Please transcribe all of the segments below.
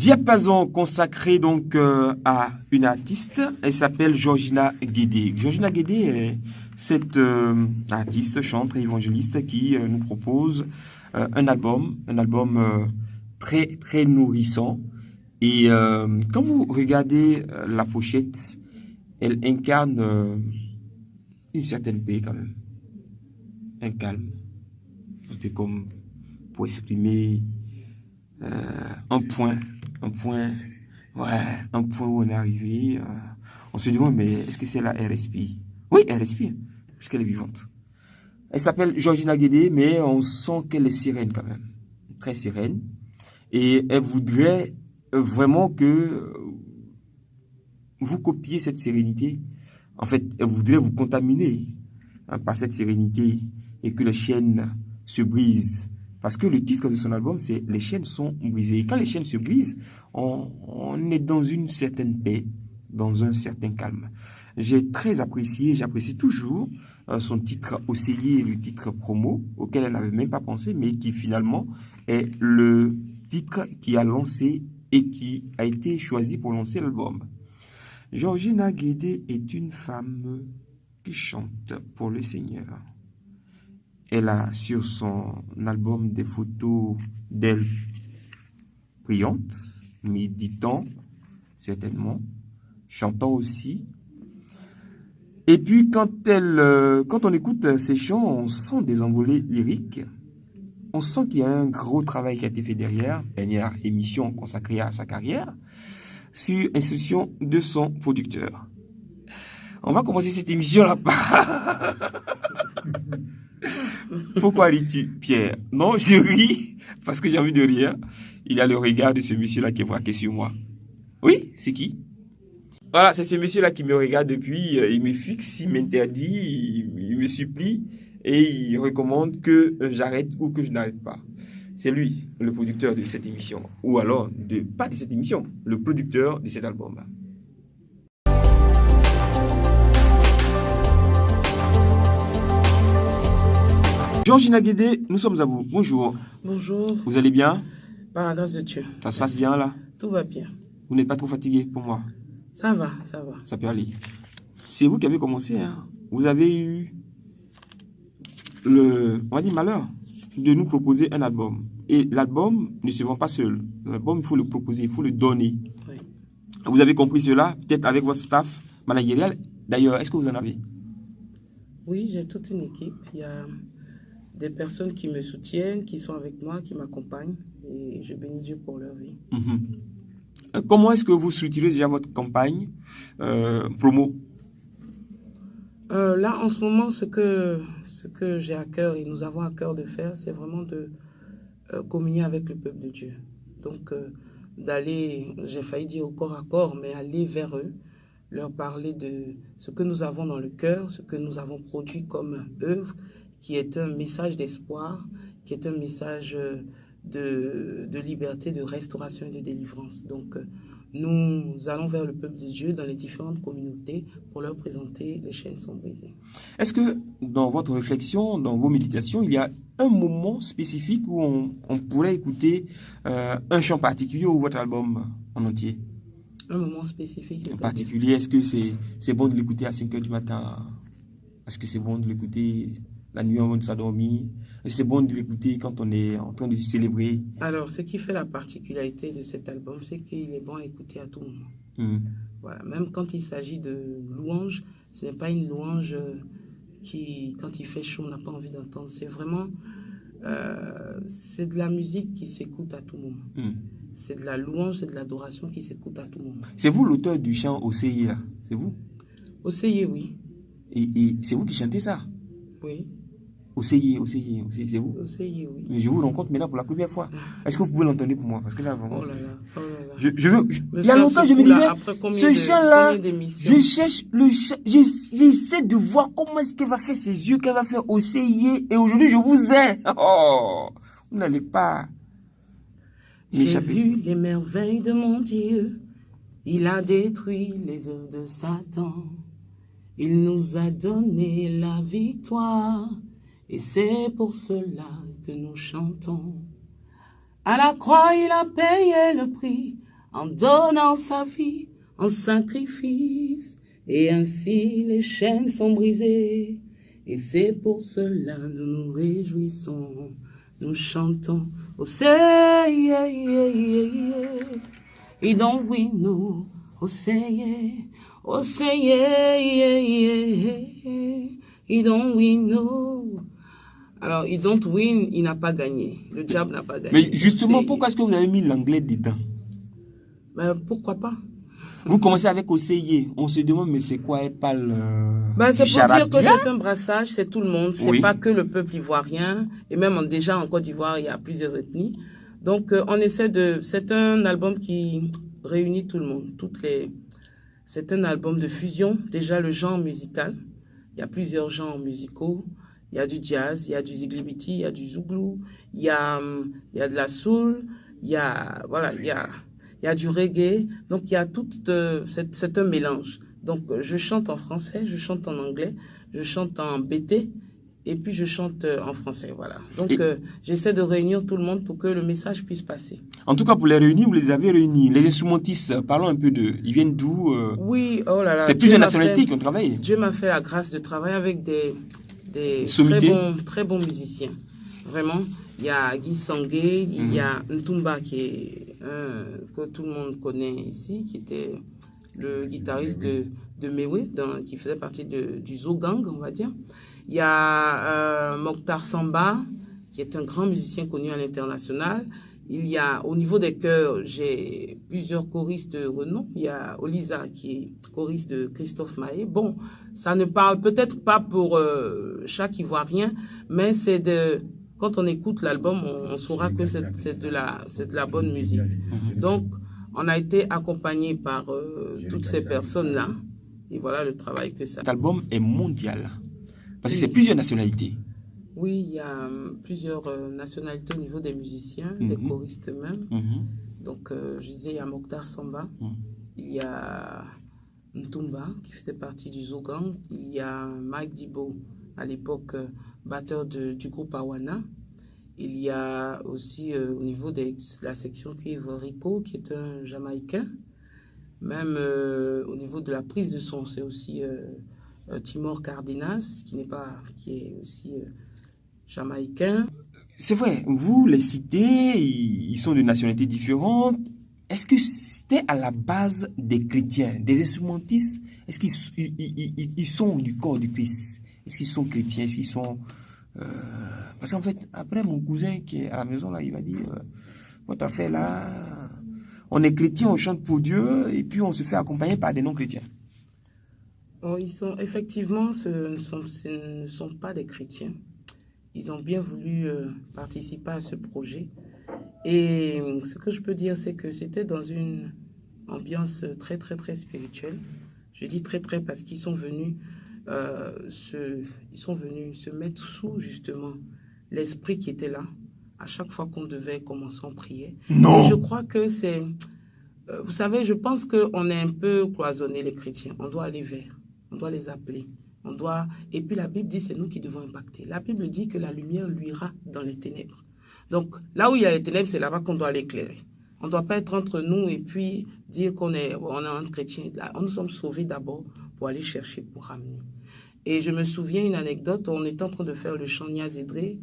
Diapason consacré donc à une artiste, elle s'appelle Georgina Guédé. Georgina Guédé est cette artiste, chanteuse et évangéliste qui nous propose un album très très nourrissant. Et quand vous regardez la pochette, elle incarne une certaine paix quand même, un calme, un peu comme pour exprimer un point où on est arrivé. On se demande, mais est-ce que c'est la RSP? Oui, elle respire, puisqu'elle est vivante. Elle s'appelle Georgina Guédé, mais on sent qu'elle est sereine quand même, très sereine. Et elle voudrait vraiment que vous copiez cette sérénité. En fait, elle voudrait vous contaminer par cette sérénité et que les chaînes se brisent. Parce que le titre de son album, c'est « Les chaînes sont brisées ». Et quand les chaînes se brisent, on est dans une certaine paix, dans un certain calme. J'ai très apprécié, j'apprécie toujours son titre « Océlier », le titre promo, auquel elle n'avait même pas pensé, mais qui finalement est le titre qui a lancé et qui a été choisi pour lancer l'album. Georgina Guédé est une femme qui chante pour le Seigneur. Elle a sur son album des photos d'elle priante, méditant, certainement, chantant aussi. Et puis quand on écoute ses chants, on sent des envolées lyriques. On sent qu'il y a un gros travail qui a été fait derrière, dernière émission consacrée à sa carrière, sur instruction de son producteur. On va commencer cette émission là-bas. Pourquoi ris-tu, Pierre? Non, je ris parce que j'ai envie de rire. Il y a le regard de ce monsieur-là qui est braqué sur moi. Oui, c'est qui? Voilà, c'est ce monsieur-là qui me regarde depuis, il me fixe, il m'interdit, il me supplie et il recommande que j'arrête ou que je n'arrête pas. C'est lui, le producteur de cette émission. Ou alors, pas de cette émission, le producteur de cet album. Georgina Guédé, nous sommes à vous. Bonjour. Bonjour. Vous allez bien? Par la grâce de Dieu. Ça se passe bien là? Tout va bien. Vous n'êtes pas trop fatigué pour moi? Ça va, ça va. Ça peut aller. C'est vous qui avez commencé, hein? Vous avez eu on va dire malheur de nous proposer un album. Et l'album ne se vend pas seul. L'album, il faut le proposer, il faut le donner. Oui. Vous avez compris cela, peut-être avec votre staff managérial. D'ailleurs, est-ce que vous en avez? Oui, j'ai toute une équipe. Il y a des personnes qui me soutiennent, qui sont avec moi, qui m'accompagnent. Et je bénis Dieu pour leur vie. Comment est-ce que vous structurez déjà votre campagne promo? Là, en ce moment, ce que j'ai à cœur et nous avons à cœur de faire, c'est vraiment de communier avec le peuple de Dieu. Donc, d'aller, j'ai failli dire au corps à corps, mais aller vers eux, leur parler de ce que nous avons dans le cœur, ce que nous avons produit comme œuvre, qui est un message d'espoir, qui est un message de liberté, de restauration et de délivrance. Donc, nous allons vers le peuple de Dieu dans les différentes communautés pour leur présenter les chaînes sont brisées. Est-ce que dans votre réflexion, dans vos méditations, il y a un moment spécifique où on pourrait écouter un chant particulier ou votre album en entier? Un moment spécifique. En particulier, est-ce que c'est bon de l'écouter à 5 h du matin? Est-ce que c'est bon de l'écouter la nuit avant de s'endormir? C'est bon de l'écouter quand on est en train de célébrer? Alors, ce qui fait la particularité de cet album, c'est qu'il est bon à écouter à tout moment. Voilà. Même quand il s'agit de louange, ce n'est pas une louange qui, quand il fait chaud, on n'a pas envie d'entendre. C'est vraiment, c'est de la musique qui s'écoute à tout moment. C'est de la louange, c'est de l'adoration qui s'écoute à tout moment. C'est vous l'auteur du chant Océlier, là? C'est vous? Océlier, oui. Et c'est vous qui chantez ça? Oui. Océlier, c'est vous? Océlier, oui. Mais je vous rencontre maintenant pour la première fois. Est-ce que vous pouvez l'entendre pour moi? Parce que là, vraiment... Oh là là, oh là là. Il y a longtemps, je me disais, ce chant-là, je cherche j'essaie de voir comment est-ce qu'elle va faire ses yeux, qu'elle va faire Océlier. Et aujourd'hui, je vous ai. Oh, vous n'allez pas m'échapper. J'ai vu les merveilles de mon Dieu. Il a détruit les œuvres de Satan. Il nous a donné la victoire. Et c'est pour cela que nous chantons. À la croix, il a payé le prix. en donnant sa vie en sacrifice. Et ainsi les chaînes sont brisées. Et c'est pour cela que nous nous réjouissons. Nous chantons, oh say, yeah, yeah, yeah, yeah. Et don't we know, oh say, yeah, yeah, yeah, yeah. Et don't we know. Alors, il don't win, il n'a pas gagné. Le diable n'a pas gagné. Mais justement, pourquoi est-ce que vous avez mis l'anglais dedans? Ben, pourquoi pas? Vous commencez avec Oseye. On se demande, mais c'est quoi? Elle parle c'est pour dire que charabia? c'est un brassage, c'est tout le monde. C'est Oui. pas que le peuple ivoirien. Et même déjà en Côte d'Ivoire, il y a plusieurs ethnies. Donc, on essaie de... C'est un album qui réunit tout le monde. C'est un album de fusion. Déjà, le genre musical. Il y a plusieurs genres musicaux. Il y a du jazz, il y a du ziglibiti, il y a du zouglou, il y a de la soul, il y a du reggae. Donc, il y a tout, c'est un mélange. Donc, je chante en français, je chante en anglais, je chante en BT, et puis je chante en français, voilà. Donc, j'essaie de réunir tout le monde pour que le message puisse passer. En tout cas, pour les réunir, vous les avez réunis. Les instrumentistes, parlons un peu d'eux. Ils viennent d'où? Oui, oh là là. C'est plusieurs nationalités qui ont travaillé. Dieu m'a fait la grâce de travailler avec des très bons musiciens. Vraiment, il y a Guy Sangué, il y a Ntumba que tout le monde connaît ici, qui était le guitariste de Mewe, qui faisait partie du Zo Gang, on va dire. Il y a Mokhtar Samba, qui est un grand musicien connu à l'international. Il y a, au niveau des chœurs, j'ai plusieurs choristes de renom. Il y a Olisa, qui est choriste de Christophe Maé. Bon, ça ne parle peut-être pas pour chaque Ivoirien, mais quand on écoute l'album, on saura que c'est de la bonne musique. Donc, on a été accompagné par toutes ces personnes-là. Et voilà le travail que ça. Cet album est mondial. Parce que c'est plusieurs nationalités. Oui, il y a plusieurs nationalités au niveau des musiciens, des choristes même. Donc, je disais, il y a Mokhtar Samba, il y a Ntumba, qui faisait partie du Zogang, il y a Mike Dibo, à l'époque batteur du groupe Awana. Il y a aussi au niveau de la section cuivre Rico, qui est un Jamaïcain. Même au niveau de la prise de son, c'est aussi Timor Cardenas, qui est aussi Jamaïcain. C'est vrai, vous les citez, ils sont de nationalités différentes. Est-ce que c'était à la base des chrétiens, des instrumentistes? Est-ce qu'ils sont du corps du Christ? Est-ce qu'ils sont chrétiens? Est-ce qu'ils sont... Parce qu'en fait, après, mon cousin qui est à la maison, là, il va dire, votre affaire là, on est chrétien, on chante pour Dieu, et puis on se fait accompagner par des non-chrétiens. Oh, effectivement, ce ne sont pas des chrétiens. Ils ont bien voulu participer à ce projet. Et ce que je peux dire, c'est que c'était dans une ambiance très, très, très spirituelle. Je dis très, très parce qu'ils sont venus se mettre sous, justement, l'esprit qui était là. À chaque fois qu'on devait commencer en prière. Non. Et je crois que c'est... vous savez, je pense qu'on est un peu cloisonné, les chrétiens. On doit aller vers, on doit les appeler. Et puis la Bible dit c'est nous qui devons impacter. La Bible dit que la lumière luira dans les ténèbres. Donc là où il y a les ténèbres, c'est là-bas qu'on doit l'éclairer. On ne doit pas être entre nous et puis dire qu'on est un chrétien. Là, nous sommes sauvés d'abord pour aller chercher, pour ramener. Et je me souviens une anecdote, on était en train de faire le chant Niazédré.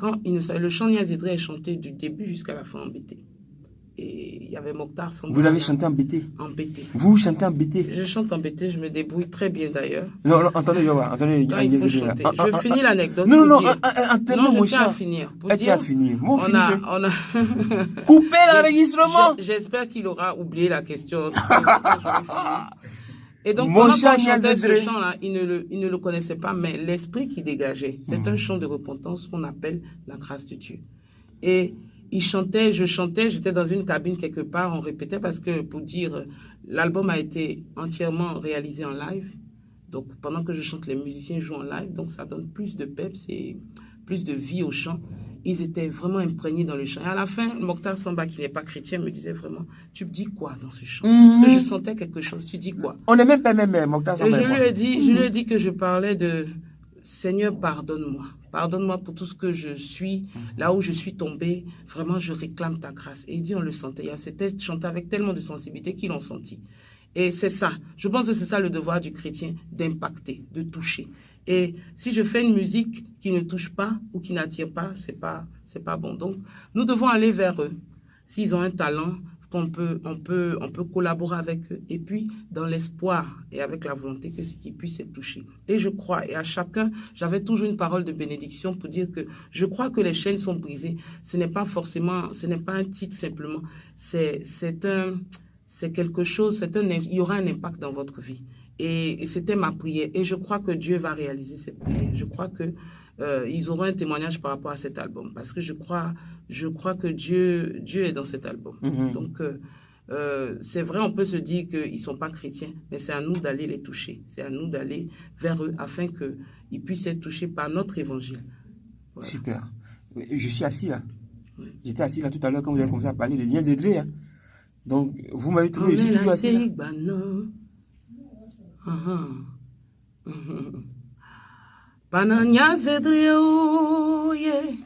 Le chant Niazédré est chanté du début jusqu'à la fin en BT. Et il y avait Mokhtar Samba. Vous avez chanté en BT? En BT. Vous chantez en BT? Je chante en BT, je me débrouille très bien d'ailleurs. Non, attendez, je vais attendez. Je finis l'anecdote. Non, non, mon je tiens à finir. Tu as fini. Mon on a... Coupez l'enregistrement. J'espère qu'il aura oublié la question. Et donc, mon pendant chant qu'on chantait ce chant-là, il ne le connaissait pas, mais l'esprit qui dégageait, c'est un chant de repentance qu'on appelle la grâce de Dieu. Et il chantait, je chantais, j'étais dans une cabine quelque part, on répétait parce que, pour dire, l'album a été entièrement réalisé en live. Donc, pendant que je chante, les musiciens jouent en live, donc ça donne plus de peps et plus de vie au chant. Ils étaient vraiment imprégnés dans le chant. Et à la fin, Mokhtar Samba, qui n'est pas chrétien, me disait vraiment, tu dis quoi dans ce chant? Que je sentais quelque chose, tu dis quoi? On n'est même pas même Mokhtar Samba. Et je lui ai dit que je parlais de Seigneur, pardonne-moi. Pardonne-moi pour tout ce que je suis, là où je suis tombée. Vraiment, je réclame ta grâce. Et il dit, on le sentait. Il y a cette tête chantée avec tellement de sensibilité qu'ils l'ont senti. Et c'est ça. Je pense que c'est ça le devoir du chrétien, d'impacter, de toucher. Et si je fais une musique qui ne touche pas ou qui n'attire pas, c'est pas bon. Donc, nous devons aller vers eux. S'ils ont un talent, on peut collaborer avec eux. Et puis, dans l'espoir et avec la volonté qu'ils puissent être touchés. Et je crois, et à chacun, j'avais toujours une parole de bénédiction pour dire que je crois que les chaînes sont brisées. Ce n'est pas un titre simplement. C'est quelque chose, il y aura un impact dans votre vie. Et c'était ma prière. Et je crois que Dieu va réaliser cette prière. Je crois que ils auront un témoignage par rapport à cet album. Parce que je crois que Dieu est dans cet album. Donc, c'est vrai, on peut se dire qu'ils ne sont pas chrétiens, mais c'est à nous d'aller les toucher. C'est à nous d'aller vers eux afin qu'ils puissent être touchés par notre évangile. Voilà. Super. Je suis assis là. Oui. J'étais assis là tout à l'heure quand vous avez commencé à parler des liens de hein. Donc, vous m'avez trouvé, je suis toujours assis là. Pananya zedrio ye,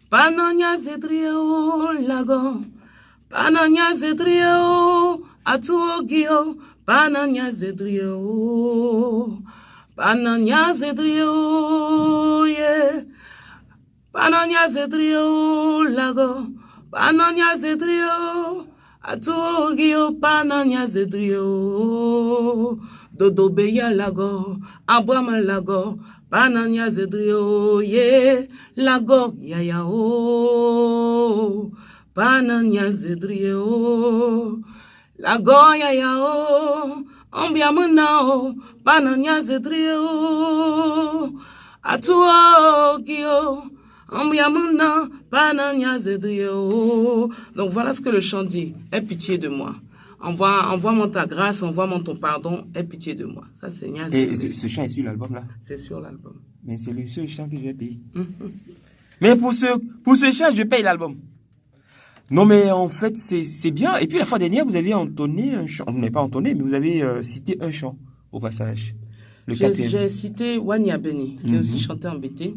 pananya zedrio lago, pananya zedrio atuogio, pananya zedrio ye, pananya zedrio lago, pananya zedrio atuogio, pananya zedrio dodobeya lago, abrama lago. Pananya zedrio ye lago ya ya o pananya zedrio lago ya ya o ambiamuna o pananya zedrio atuogio ambiamuna pananya zedrio. Donc voilà ce que le chant dit. Aie pitié de moi. Envoie-moi ta grâce, envoie-moi ton pardon, aie pitié de moi. Ça, c'est Nia. Et ce chant est sur l'album là? C'est sur l'album. Mais c'est le seul chant que je vais payer. Mais pour ce chant, je paye l'album. Non, mais en fait, c'est bien. Et puis la fois dernière, vous avez entonné un chant. Vous n'avez pas entonné, mais vous avez cité un chant au passage. J'ai cité Wania Beni, qui est aussi chanté en BT,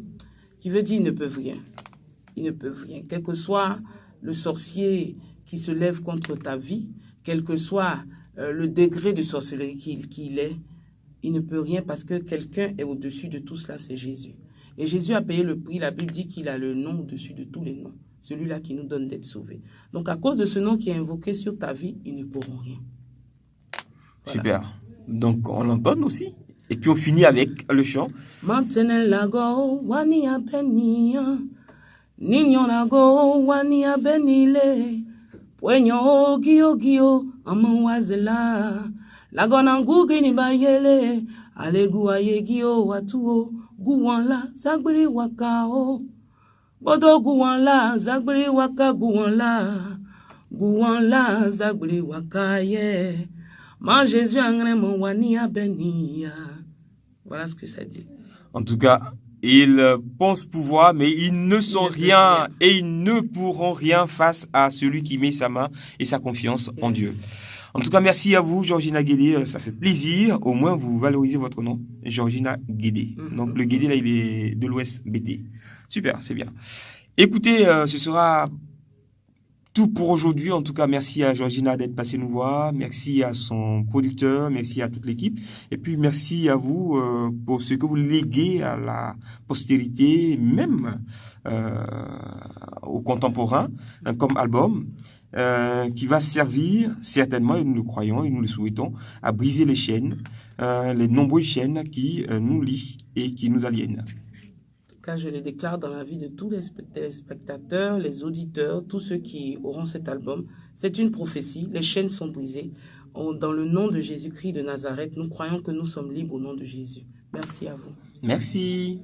qui veut dire ils ne peuvent rien. Ils ne peuvent rien. Quel que soit le sorcier qui se lève contre ta vie, quel que soit le degré de sorcellerie qu'il est, il ne peut rien parce que quelqu'un est au-dessus de tout cela, c'est Jésus. Et Jésus a payé le prix. La Bible dit qu'il a le nom au-dessus de tous les noms. Celui-là qui nous donne d'être sauvés. Donc à cause de ce nom qui est invoqué sur ta vie, ils ne pourront rien. Voilà. Super. Donc on l'entend aussi. Et puis on finit avec le chant. Mantenelago wania benia, niñonago wania benile. Wenyo gio amwazela lagona ngugini bayele alegu ayegio watuo guwanla zagbiri wakao bodo guwanla zagbiri waka guwanla zagbiri wakaye man Jésus angre mon wania benia. Voilà ce que ça dit. En tout cas, ils pensent pouvoir, mais ils ne sont rien et ils ne pourront rien face à celui qui met sa main et sa confiance en Dieu. En tout cas, merci à vous, Georgina Guédé. Ça fait plaisir. Au moins, vous valorisez votre nom, Georgina Guédé. Donc, le Guédé, là, il est de l'Ouest BT. Super, c'est bien. Écoutez, ce sera tout pour aujourd'hui. En tout cas, merci à Georgina d'être passée nous voir. Merci à son producteur. Merci à toute l'équipe. Et puis, merci à vous pour ce que vous léguez à la postérité, même aux contemporains, comme album, qui va servir certainement, et nous le croyons et nous le souhaitons, à briser les chaînes, les nombreuses chaînes qui nous lient et qui nous aliènent. Car je le déclare dans la vie de tous les téléspectateurs, les auditeurs, tous ceux qui auront cet album. C'est une prophétie, les chaînes sont brisées. Dans le nom de Jésus-Christ de Nazareth, nous croyons que nous sommes libres au nom de Jésus. Merci à vous. Merci.